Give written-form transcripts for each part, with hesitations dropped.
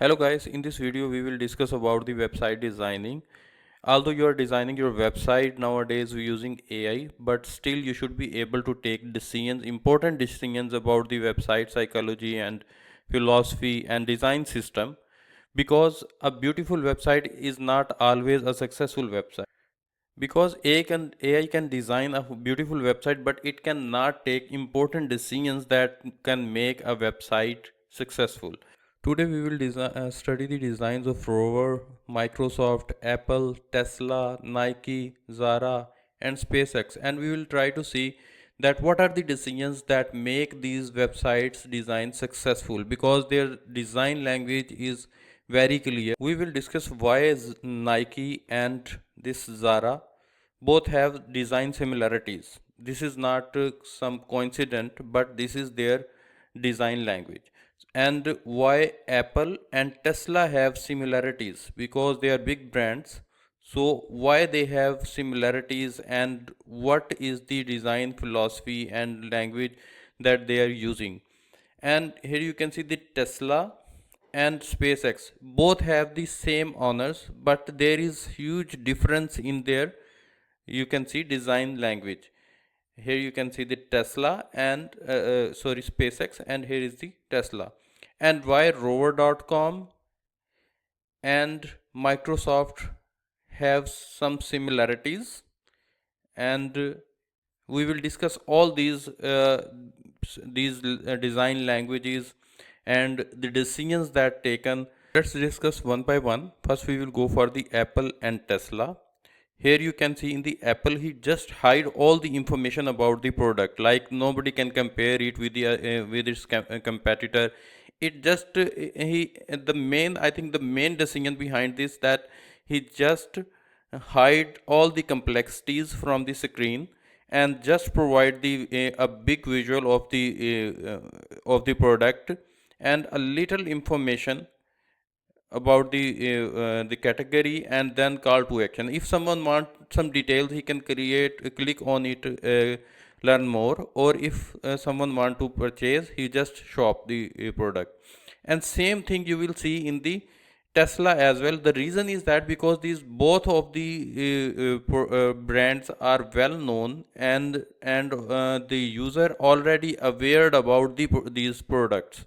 Hello guys, in this video we will discuss about the website designing. Although you are designing your website nowadays using AI, but still you should be able to take decisions, important decisions about the website psychology and philosophy and design system, because a beautiful website is not always a successful website. Because AI can design a beautiful website, but it cannot take important decisions that can make a website successful. Today we will study the designs of Rover, Microsoft, Apple, Tesla, Nike, Zara, and SpaceX, and we will try to see that what are the decisions that make these websites design successful, because their design language is very clear. We will discuss why Nike and this Zara both have design similarities. This is not some coincidence, but this is their design language. And why Apple and Tesla have similarities, because they are big brands. So why they have similarities, and what is the design philosophy and language that they are using. And here you can see the Tesla and SpaceX both have the same honors, but there is huge difference in their, you can see, design language. Here you can see the Tesla and SpaceX, and here is the Tesla. And why Rowerr.com and Microsoft have some similarities, and we will discuss all these design languages and the decisions that taken. Let's discuss one by one. First we will go for the Apple and Tesla. Here you can see in the Apple, he just hide all the information about the product, like nobody can compare it with its competitor. It just he the main, I think the main decision behind this, that he just hide all the complexities from the screen and just provide the a big visual of the product and a little information about the category, and then call to action. If someone wants some details, he can click on it, learn more, or if someone want to purchase, he just shop the product. And same thing you will see in the Tesla as well. The reason is that because these both of the brands are well known, and the user already aware about these products.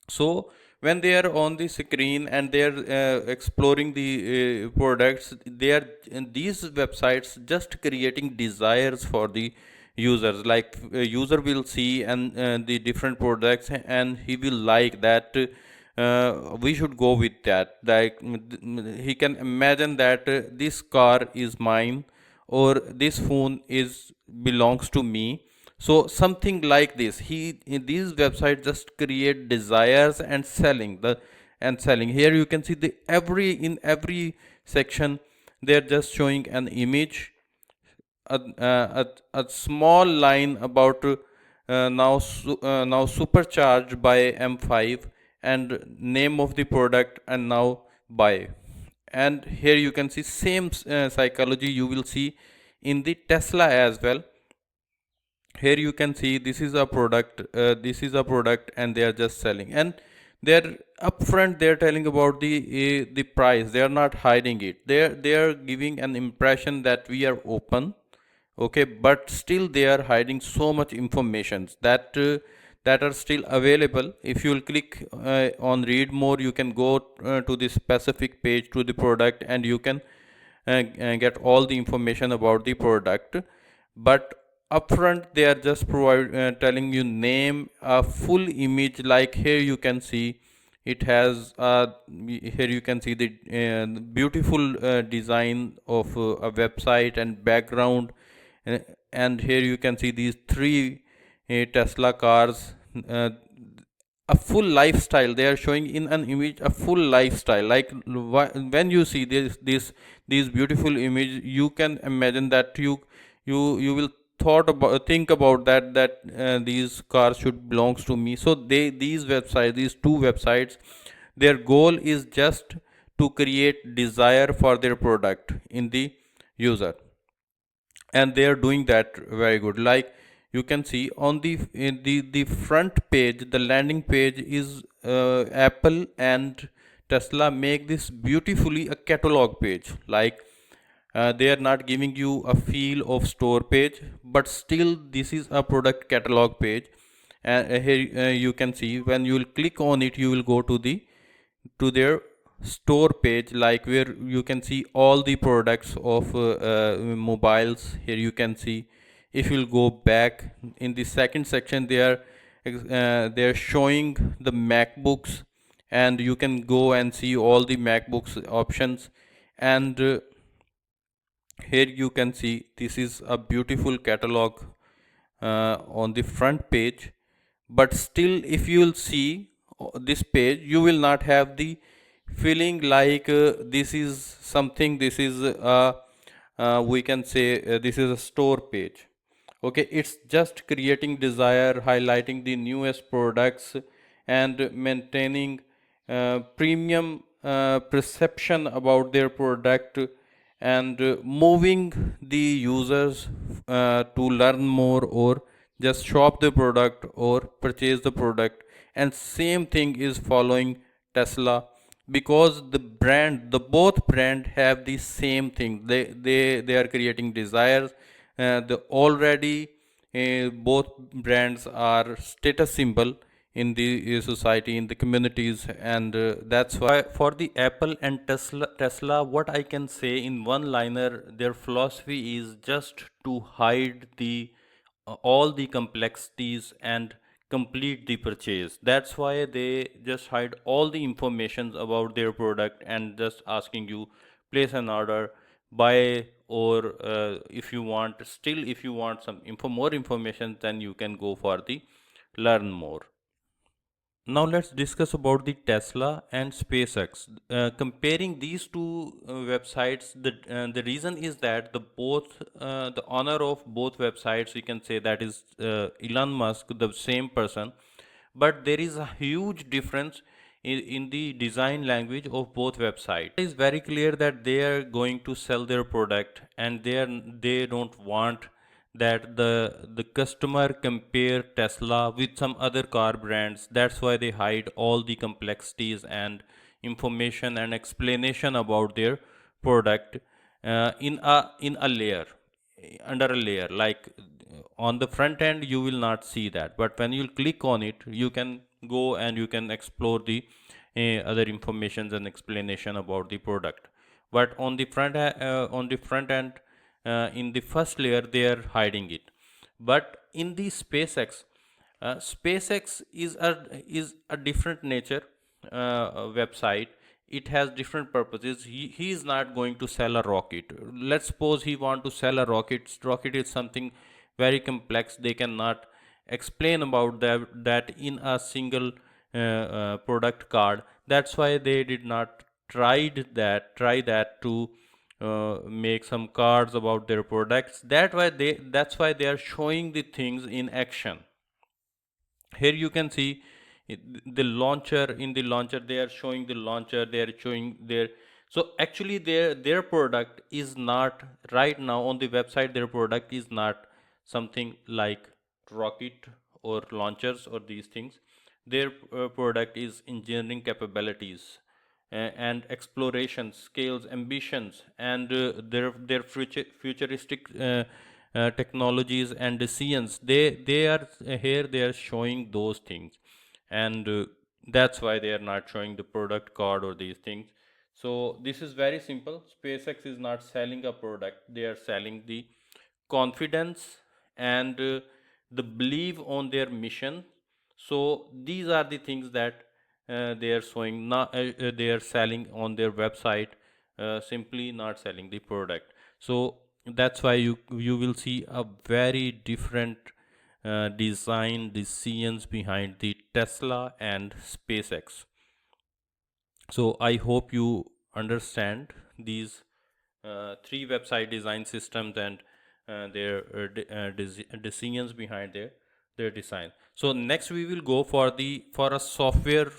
So when they are on the screen and they are exploring the products, they are these websites just creating desires for the users. Like user will see and the different products, and he will like that, we should go with that. Like he can imagine that this car is mine, or this phone is belongs to me. So something like this, these websites just create desires and selling. Here you can see the every section they're just showing an image, a small line about now supercharged by M5, and name of the product, and now buy. And here you can see same psychology you will see in the Tesla as well. Here you can see this is a product, and they are just selling, and they're upfront, they're telling about the price. They are not hiding it. They are giving an impression that we are open, okay, but still they are hiding so much information that are still available. If you will click on read more, you can go to the specific page to the product, and you can get all the information about the product. But upfront they are just telling you name, a full image. Like here you can see it has here you can see the beautiful design of a website and background. uh, and here you can see these three Tesla cars, uh, a full lifestyle. They are showing in an image a full lifestyle. Like when you see these beautiful image, you can imagine that you will think about that these cars should belongs to me. So these two websites, their goal is just to create desire for their product in the user, and they are doing that very good. Like you can see on the front page, the landing page is Apple and Tesla make this beautifully a catalog page. Like they are not giving you a feel of store page, but still this is a product catalog page. And here you can see when you will click on it, you will go to their store page, like where you can see all the products of mobiles. Here you can see, if you'll go back in the second section, they are showing the MacBooks, and you can go and see all the MacBooks options. And here you can see this is a beautiful catalog on the front page. But still, if you will see this page, you will not have the feeling like this is something, this is we can say this is a store page. Okay, it's just creating desire, highlighting the newest products, and maintaining premium perception about their product, and moving the users to learn more, or just shop the product or purchase the product. And same thing is following Tesla, because the both brand have the same thing. They are creating desires. The already both brands are status symbol in the society, in the communities. And that's why for the Apple and Tesla, what I can say in one liner, their philosophy is just to hide the all the complexities and complete the purchase. That's why they just hide all the informations about their product and just asking you place an order, buy, or if you want, still if you want some more information, then you can go for the learn more. Now let's discuss about the Tesla and SpaceX. Comparing these two websites, the reason is that the owner of both websites, we can say that is Elon Musk, the same person, but there is a huge difference in the design language of both websites. It is very clear that they are going to sell their product, and they don't want that the customer compare Tesla with some other car brands. That's why they hide all the complexities and information and explanation about their product in a layer, under a layer. Like on the front end you will not see that, but when you click on it, you can go and you can explore the other informations and explanation about the product. But on the front end, in the first layer they are hiding it. But in the SpaceX is a different nature website. It has different purposes. He is not going to sell a rocket. Let's suppose he want to sell a rocket. Rocket is something very complex. They cannot explain about that in a single product card. That's why they did not try that to make some cards about their products. That's why they are showing the things in action. Here you can see the launcher. In the launcher they are showing the launcher, they are showing their, so actually their product is not, right now on the website, their product is not something like rocket or launchers or these things. Their product is engineering capabilities and exploration scales, ambitions, and their futuristic technologies and decisions. They are here, they are showing those things. And that's why they are not showing the product card or these things. So this is very simple. SpaceX is not selling a product, they are selling the confidence and the belief on their mission. So these are the things that they are showing, not they are selling on their website, simply not selling the product. So that's why you will see a very different design decisions behind the Tesla and SpaceX. So I hope you understand these three website design systems and their decisions behind their design. So next we will go for a software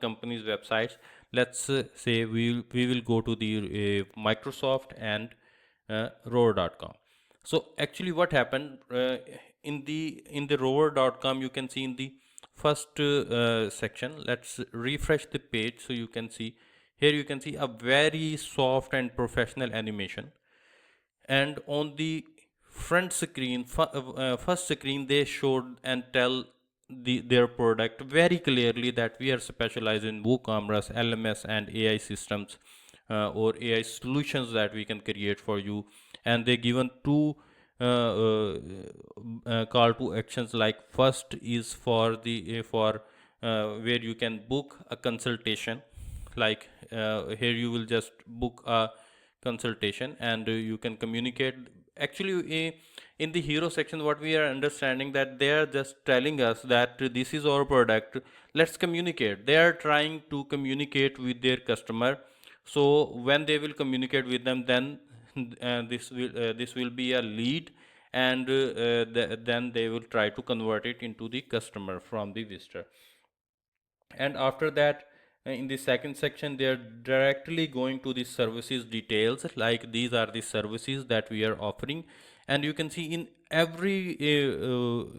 company's websites. Let's say we will go to the Microsoft and Rowerr.com. So actually what happened in the rowerr.com, you can see in the first section. Let's refresh the page so you can see. Here you can see a very soft and professional animation, and on the front screen, first screen, they showed and tell their product very clearly that we are specialized in WooCommerce, LMS, and AI systems, or AI solutions that we can create for you. And they given two call to actions. Like first is for the for where you can book a consultation. Like here you will just book a consultation, and you can communicate. Actually, in the hero section, what we are understanding, that they are just telling us that this is our product, let's communicate. They are trying to communicate with their customer. So when they will communicate with them, then this will be a lead, and then they will try to convert it into the customer from the visitor. And after that, in the second section, they are directly going to the services details. Like these are the services that we are offering, and you can see in every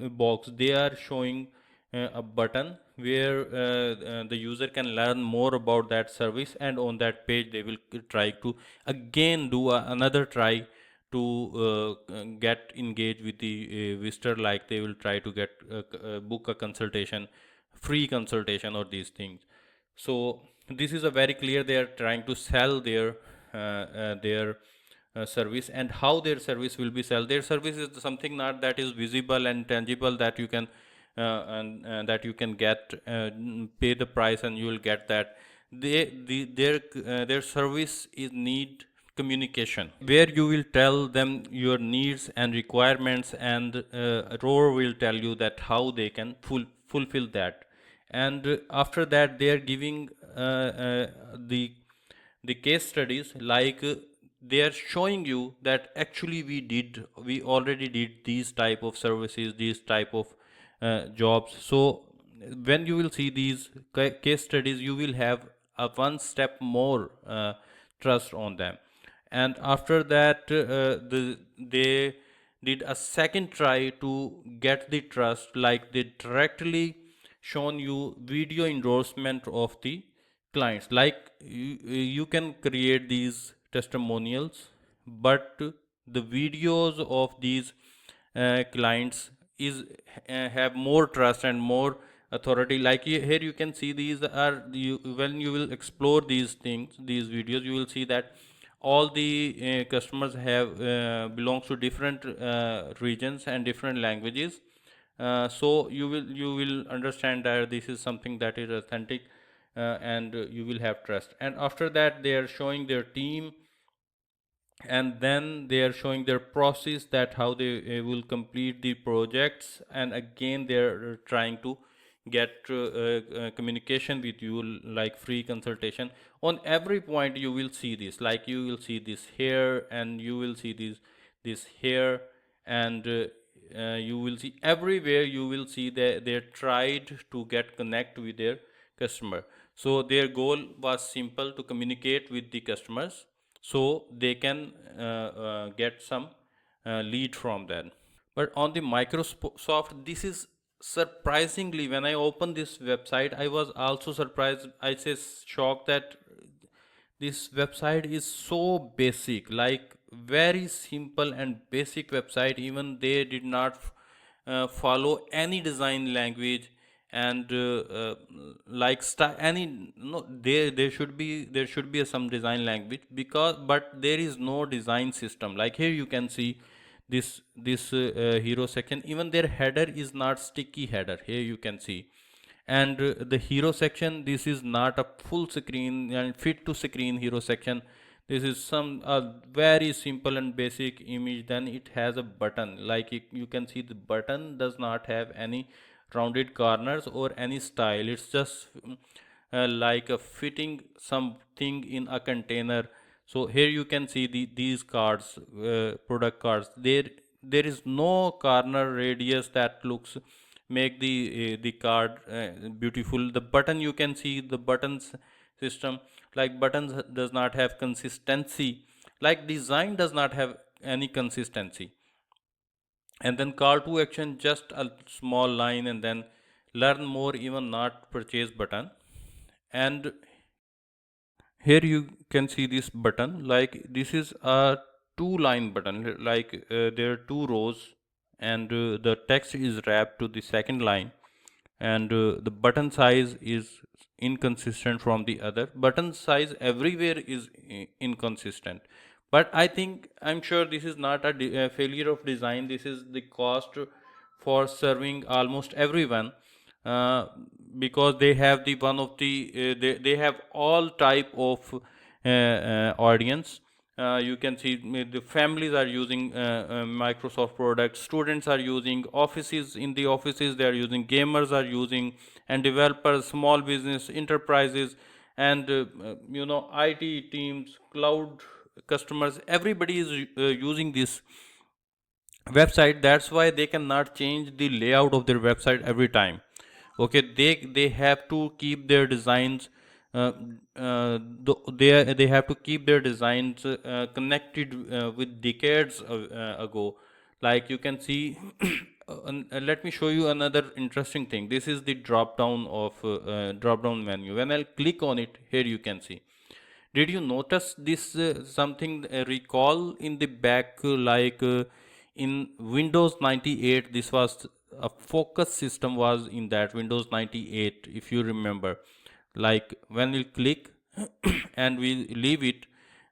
box they are showing a button where the user can learn more about that service, and on that page they will try to again do another try to get engaged with the visitor. Like they will try to get book a consultation, free consultation, or these things. So this is a very clear, they are trying to sell their service. And how their service will be sold? Their service is something not that is visible and tangible, that you can and that you can get, pay the price and you will get that. Their service is need communication, where you will tell them your needs and requirements, and Rower will tell you that how they can fulfill that. And after that, they are giving the case studies. Like they are showing you that actually we already did these type of services, these type of jobs. So when you will see these case studies, you will have a one step more trust on them. And after that, they did a second try to get the trust. Like they directly shown you video endorsement of the clients. Like you can create these testimonials, but the videos of these clients is have more trust and more authority. Like here you can see, these are when you will explore these things, these videos, you will see that all the customers have belongs to different regions and different languages. So you will understand that this is something that is authentic, and you will have trust. And after that, they are showing their team, and then they are showing their process, that how they will complete the projects. And again, they are trying to get communication with you, like free consultation. On every point you will see this, like you will see this here, and you will see this here, and you will see everywhere, you will see that they tried to get connect with their customer. So their goal was simple: to communicate with the customers, so they can get some lead from them. But on the Microsoft, this is surprisingly, when I opened this website, I was also surprised, I say shocked, that this website is so basic, like very simple and basic website. Even they did not follow any design language, and like any, no, there should be some design language, because but there is no design system. Like here you can see this hero section, even their header is not sticky header, here you can see. And the hero section, this is not a full screen and fit to screen hero section. This is some very simple and basic image. Then it has a button. Like you can see, the button does not have any rounded corners or any style. It's just like a fitting something in a container. So here you can see these cards, product cards. There is no corner radius that looks make the card beautiful. The button, you can see the buttons system, like buttons does not have consistency, like design does not have any consistency. and then call to action, just a small line, and then learn more, even not purchase button. And here you can see this button, like this is a two line button, like there are two rows, and the text is wrapped to the second line, and the button size is inconsistent from the other. Button size everywhere is inconsistent, but I'm sure this is not a failure of design. This is the cost for serving almost everyone, uh, because they have the one of the they have all type of audience. You can see the families are using Microsoft products, students are using, offices, in the offices they are using, gamers are using, and developers, small business enterprises, and IT teams, cloud customers, everybody is using this website. That's why they cannot change the layout of their website every time. Okay, they have to keep their designs, uh, they have to keep their designs connected with decades ago. Like you can see, let me show you another interesting thing. This is the drop down menu. When I'll click on it, here you can see, did you notice this something recall in the back, in Windows 98? This was a focus system was in that Windows 98, if you remember. Like when we click and we leave it,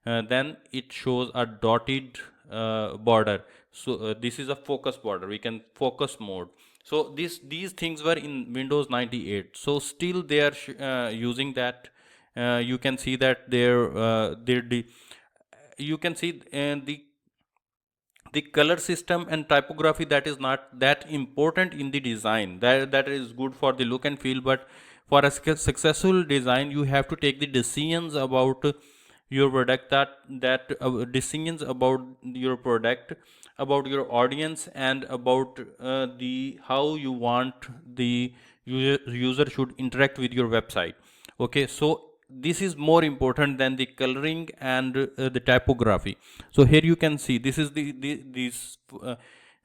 then it shows a dotted border. So this is a focus border. We can focus mode. So these things were in Windows 98. So still they are using that. You can see that you can see the color system and typography, that is not that important in the design. That is good for the look and feel, but for a successful design you have to take the decisions about your product, that decisions about your product, about your audience, and about the how you want the user should interact with your website. Okay, so this is more important than the coloring and the typography. So here you can see, this is this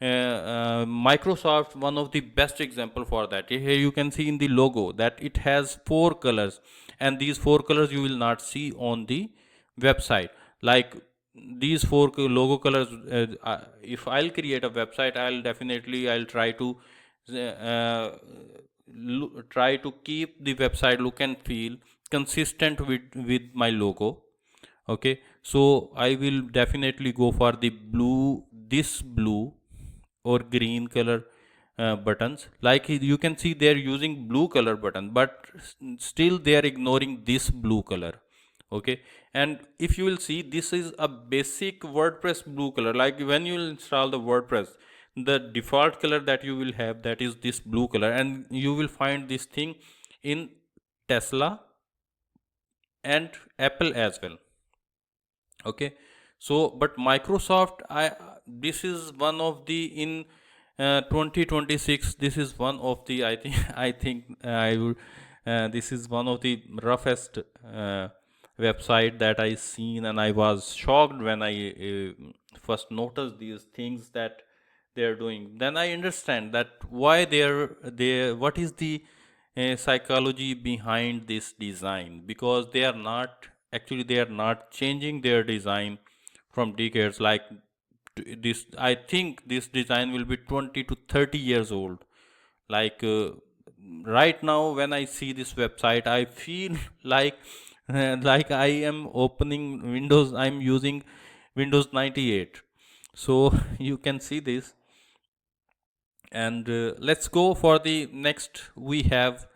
Microsoft, one of the best example for that. Here you can see in the logo that it has four colors, and these four colors you will not see on the website. Like these four logo colors, if I'll create a website, I'll try to uh, try to keep the website look and feel consistent with my logo. Okay, so I will definitely go for the blue, this blue or green color buttons. Like you can see they're using blue color button, but still they are ignoring this blue color. Okay, and if you will see, this is a basic WordPress blue color. Like when you will install the WordPress, the default color that you will have, that is this blue color, and you will find this thing in Tesla and Apple as well. Okay, so but Microsoft, I this is one of the in 2026, this is one of the, I think I think I would this is one of the roughest website that I seen, and I was shocked when I first noticed these things that they are doing. Then I understand that why they what is the psychology behind this design, because they are not changing their design from decades. Like this, I think this design will be 20 to 30 years old. Like right now when I see this website, I feel like like I am opening Windows, I'm using Windows 98. So you can see this. And let's go for the next. We have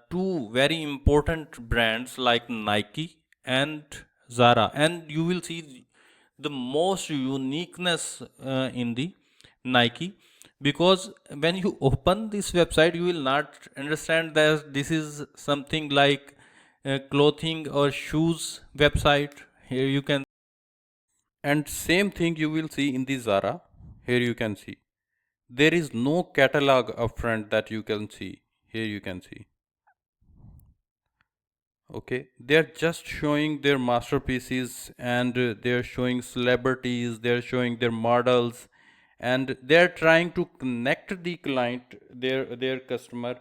two very important brands like Nike and Zara, and you will see the most uniqueness in the Nike, because when you open this website you will not understand that this is something like clothing or shoes website. Here you can, and same thing you will see in the Zara. Here you can see there is no catalog upfront that you can see. Here you can see. Okay, they're just showing their masterpieces, and they're showing celebrities, they're showing their models, and they're trying to connect the client, their customer,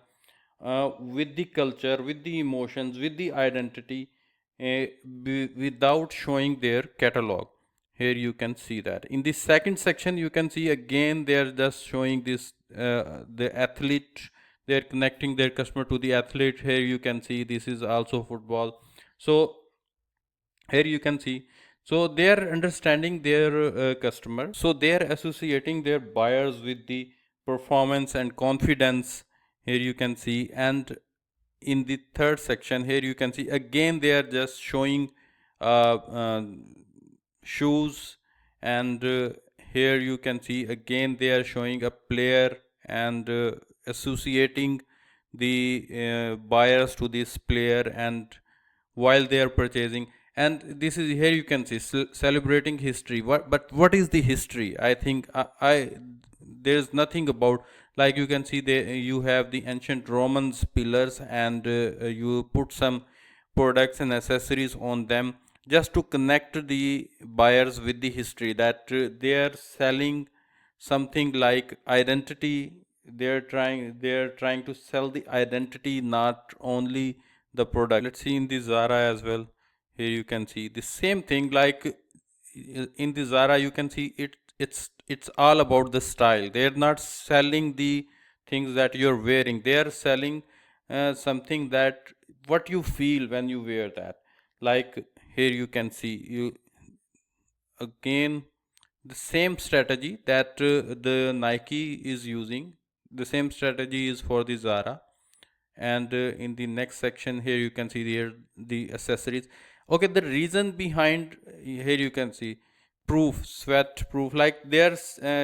with the culture, with the emotions, with the identity, without showing their catalog. Here you can see that in the second section you can see again they are just showing this, the athlete, they're connecting their customer to the athlete. Here you can see this is also football. So here you can see, so they are understanding their customer, so they are associating their buyers with the performance and confidence. Here you can see, and in the third section here you can see again they are just showing uh, uh, shoes, and here you can see again they are showing a player, and associating the buyers to this player, and while they are purchasing. And this is, here you can see celebrating history. But what is the history? I think I there's nothing about, like you can see they, you have the ancient Romans pillars, and you put some products and accessories on them just to connect the buyers with the history, that they are selling something like identity. They're trying to sell the identity, not only the product. Let's see in the Zara as well. Here you can see the same thing, like in the Zara you can see it's all about the style. They're not selling the things that you're wearing, they are selling something that what you feel when you wear that. Like here you can see, you again the same strategy that the Nike is using, the same strategy is for the Zara. And in the next section here you can see here the accessories. Okay, the reason behind, here you can see proof, sweat proof, like they're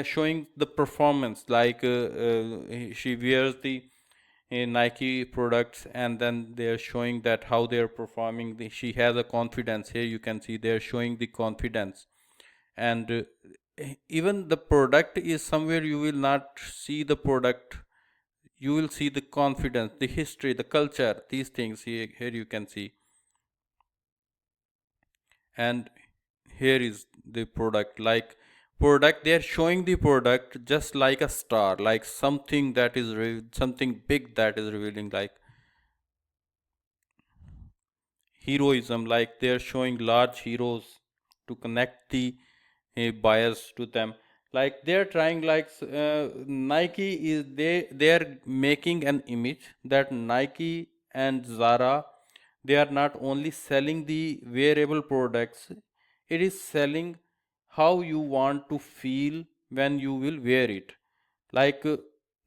showing the performance, like she wears the Nike products, and then they're showing that how they're performing, she has a confidence. Here you can see they're showing the confidence. And even the product is somewhere you will not see the product, you will see the confidence, the history, the culture, these things. Here you can see. And here is the product, like product, they are showing the product just like a star, like something that is something big that is revealing, like heroism, like they are showing large heroes to connect the buyers to them. Like they're trying, like Nike is, they are making an image that Nike and Zara, they are not only selling the wearable products, it is selling how you want to feel when you will wear it. Like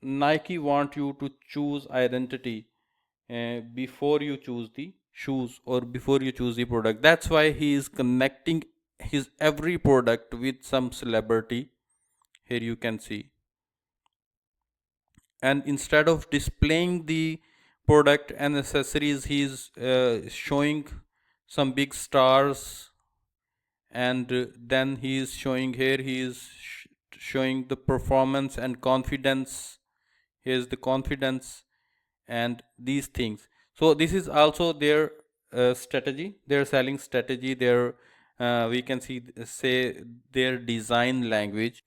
Nike want you to choose identity before you choose the shoes or before you choose the product. That's why he is connecting his every product with some celebrity. Here you can see, and instead of displaying the product and accessories, he is showing some big stars. And then he is showing, here he is showing the performance and confidence. Here's the confidence and these things. So this is also their strategy, their selling strategy, their we can see, say, their design language.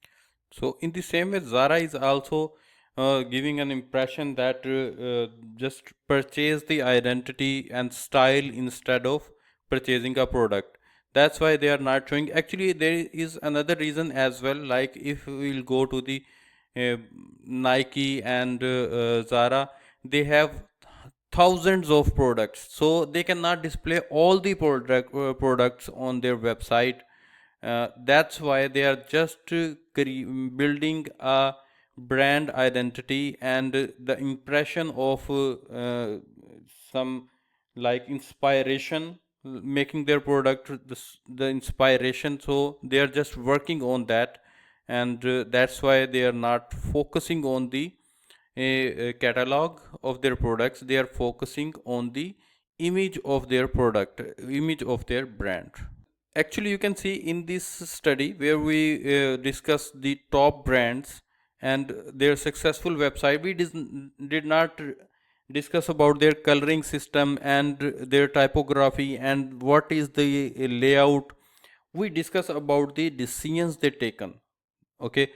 So in the same way, Zara is also giving an impression that just purchase the identity and style instead of purchasing a product. That's why they are not showing. Actually, there is another reason as well. Like if we will go to the uh, Nike and Zara, they have thousands of products, so they cannot display all the products on their website. That's why they are just building a brand identity, and the impression of some, like inspiration, making their product the inspiration. So they are just working on that, and that's why they are not focusing on the a catalog of their products. They are focusing on the image of their product, image of their brand. Actually, you can see in this study where we discuss the top brands and their successful website, we did not discuss about their coloring system and their typography and what is the layout. We discuss about the decisions they taken. Okay,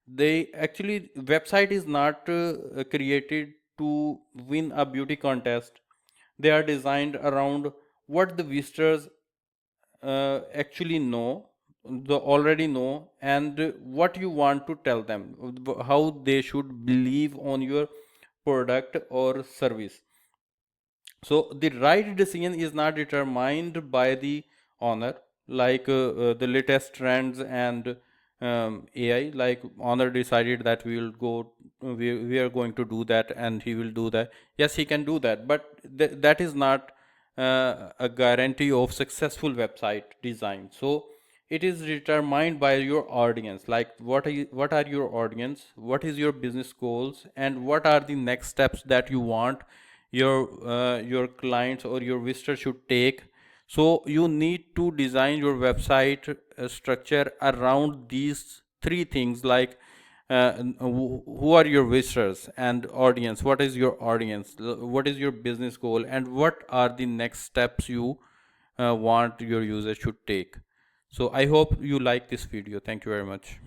They actually, website is not created to win a beauty contest. They are designed around what the visitors actually know, the already know, and what you want to tell them, how they should believe on your product or service. So the right decision is not determined by the owner, like the latest trends and AI. Like owner decided that we will go, we are going to do that, and he will do that. Yes, he can do that, but that is not a guarantee of successful website design. So it is determined by your audience, like what are your audience, what is your business goals, and what are the next steps that you want your clients or your visitors should take. So you need to design your website structure around these three things, like who are your visitors and audience, what is your audience, what is your business goal, and what are the next steps you want your users should take. So I hope you like this video. Thank you very much.